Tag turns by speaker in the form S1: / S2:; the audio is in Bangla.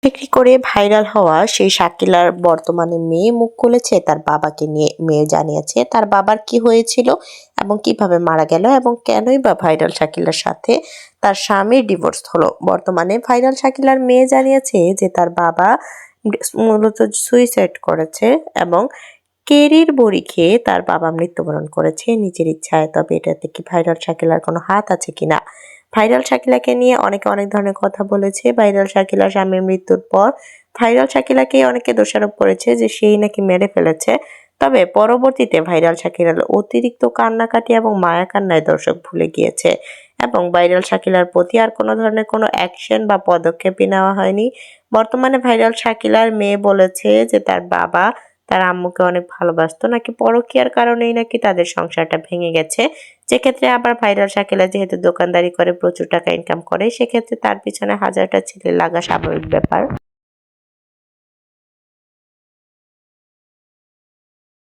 S1: বিক্রি করে ভাইরাল হওয়া সেই শাকিলার বর্তমানে মেয়ে মুখ খুলেছে তার বাবাকে নিয়ে। মেয়ে জানিয়েছে তার বাবার কি হয়েছিল এবং কিভাবে মারা গেল এবং কেনই বা ভাইরাল শাকিলার সাথে তার স্বামীর ডিভোর্স হলো। বর্তমানে ভাইরাল শাকিলার মেয়ে জানিয়েছে যে তার বাবা মূলত সুইসাইড করেছে এবং কেরির বড়ি খেয়ে তার বাবা মৃত্যুবরণ করেছে নিজের ইচ্ছায়। তবে এটাতে কি ভাইরাল শাকিলার কোনো হাত আছে কিনা? ভাইরাল শাকিলাকে নিয়ে অনেকে অনেক ধরনের কথা বলেছে। ভাইরাল শাকিলার স্বামীর মৃত্যুর পর ভাইরাল শাকিলাকে অনেকে দোষারোপ করেছে যে সেই নাকি মেরে ফেলেছে। তবে পরবর্তীতে ভাইরাল শাকিলার অতিরিক্ত কান্নাকাটি এবং মায়া কান্নায় দর্শক ভুলে গিয়েছে এবং ভাইরাল শাকিলার প্রতি আর কোনো ধরনের কোনো অ্যাকশন বা পদক্ষেপই নেওয়া হয়নি। বর্তমানে ভাইরাল শাকিলার মেয়ে বলেছে যে তার বাবা তার আম্মুকে অনেক ভালোবাসতো, নাকি পরকীয়ার কারণেই নাকি তাদের সংসারটা ভেঙে গেছে। যেক্ষেত্রে আবার ভাইরাল শাকিলা যেহেতু দোকানদারি করে প্রচুর টাকা ইনকাম করে, সেক্ষেত্রে তার পিছনে হাজারটা ছেলে লাগা স্বাভাবিক ব্যাপার।